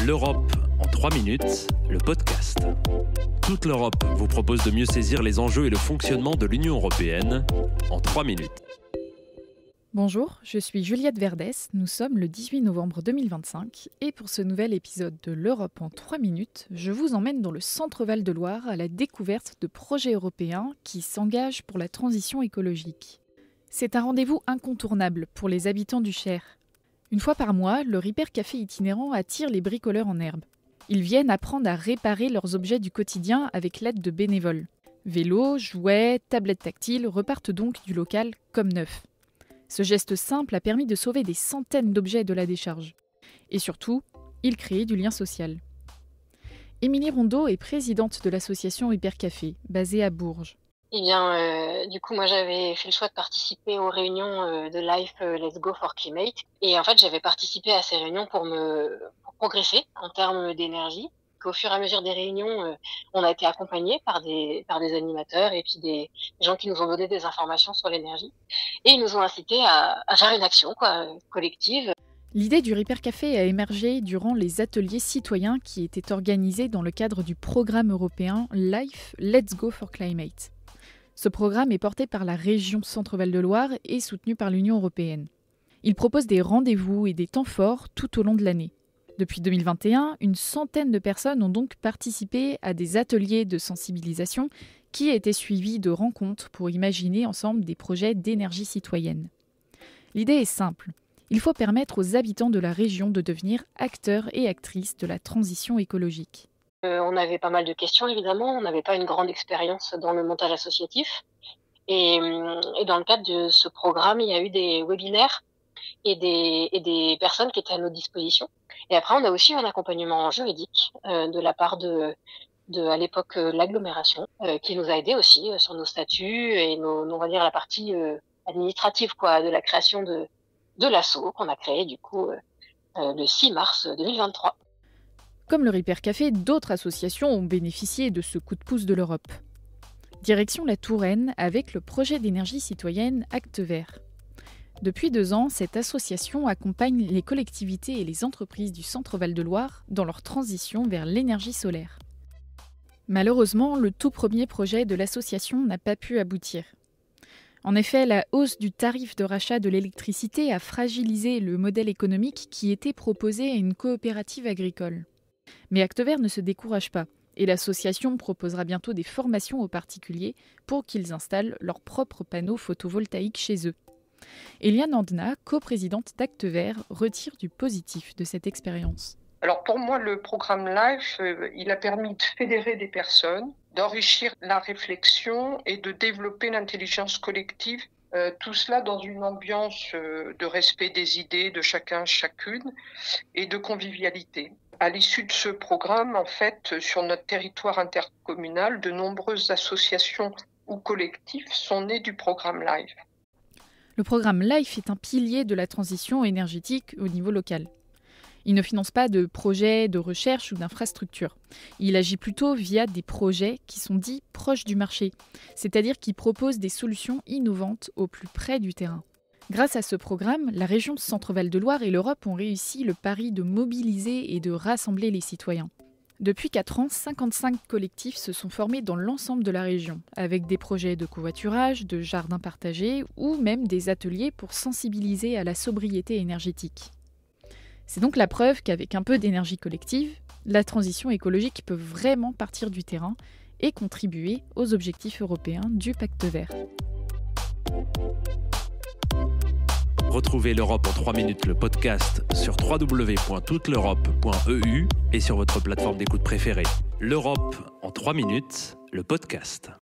L'Europe en 3 minutes, le podcast. Toute l'Europe vous propose de mieux saisir les enjeux et le fonctionnement de l'Union européenne en 3 minutes. Bonjour, je suis Juliette Verdès, nous sommes le 18 novembre 2025 et pour ce nouvel épisode de l'Europe en 3 minutes, je vous emmène dans le centre Val-de-Loire à la découverte de projets européens qui s'engagent pour la transition écologique. C'est un rendez-vous incontournable pour les habitants du Cher. Une fois par mois, le Ripper Café itinérant attire les bricoleurs en herbe. Ils viennent apprendre à réparer leurs objets du quotidien avec l'aide de bénévoles. Vélos, jouets, tablettes tactiles repartent donc du local comme neufs. Ce geste simple a permis de sauver des centaines d'objets de la décharge. Et surtout, il crée du lien social. Émilie Rondeau est présidente de l'association Ripper Café, basée à Bourges. Du coup, moi, j'avais fait le choix de participer aux réunions de Life Let's Go for Climate. Et en fait, j'avais participé à ces réunions pour progresser en termes d'énergie. Au fur et à mesure des réunions, on a été accompagnés par des animateurs et puis des gens qui nous ont donné des informations sur l'énergie. Et ils nous ont incités à faire une action collective. L'idée du Ripper Café a émergé durant les ateliers citoyens qui étaient organisés dans le cadre du programme européen Life Let's Go for Climate. Ce programme est porté par la région Centre-Val de Loire et soutenu par l'Union européenne. Il propose des rendez-vous et des temps forts tout au long de l'année. Depuis 2021, une centaine de personnes ont donc participé à des ateliers de sensibilisation qui étaient suivis de rencontres pour imaginer ensemble des projets d'énergie citoyenne. L'idée est simple. Il faut permettre aux habitants de la région de devenir acteurs et actrices de la transition écologique. On avait pas mal de questions, évidemment. On n'avait pas une grande expérience dans le montage associatif. Et dans le cadre de ce programme, il y a eu des webinaires et des personnes qui étaient à notre disposition. Et après, on a aussi un accompagnement juridique de la part de à l'époque l'agglomération, qui nous a aidés aussi sur nos statuts et on va dire la partie administrative de la création de l'asso qu'on a créé du coup le 6 mars 2023. Comme le Ripper Café, d'autres associations ont bénéficié de ce coup de pouce de l'Europe. Direction la Touraine avec le projet d'énergie citoyenne Acte Vert. Depuis 2 ans, cette association accompagne les collectivités et les entreprises du centre Val-de-Loire dans leur transition vers l'énergie solaire. Malheureusement, le tout premier projet de l'association n'a pas pu aboutir. En effet, la hausse du tarif de rachat de l'électricité a fragilisé le modèle économique qui était proposé à une coopérative agricole. Mais Acte Vert ne se décourage pas et l'association proposera bientôt des formations aux particuliers pour qu'ils installent leurs propres panneaux photovoltaïques chez eux. Eliane Andena, coprésidente d'Acte Vert, retire du positif de cette expérience. Alors pour moi, le programme LIFE, il a permis de fédérer des personnes, d'enrichir la réflexion et de développer l'intelligence collective. Tout cela dans une ambiance de respect des idées de chacun, chacune et de convivialité. À l'issue de ce programme, en fait, sur notre territoire intercommunal, de nombreuses associations ou collectifs sont nés du programme LIFE. Le programme LIFE est un pilier de la transition énergétique au niveau local. Il ne finance pas de projets de recherche ou d'infrastructures. Il agit plutôt via des projets qui sont dits proches du marché, c'est-à-dire qui proposent des solutions innovantes au plus près du terrain. Grâce à ce programme, la région Centre-Val de Loire et l'Europe ont réussi le pari de mobiliser et de rassembler les citoyens. Depuis 4 ans, 55 collectifs se sont formés dans l'ensemble de la région, avec des projets de covoiturage, de jardins partagés ou même des ateliers pour sensibiliser à la sobriété énergétique. C'est donc la preuve qu'avec un peu d'énergie collective, la transition écologique peut vraiment partir du terrain et contribuer aux objectifs européens du Pacte Vert. Retrouvez l'Europe en 3 minutes, le podcast, sur www.touteleurope.eu et sur votre plateforme d'écoute préférée. L'Europe en 3 minutes, le podcast.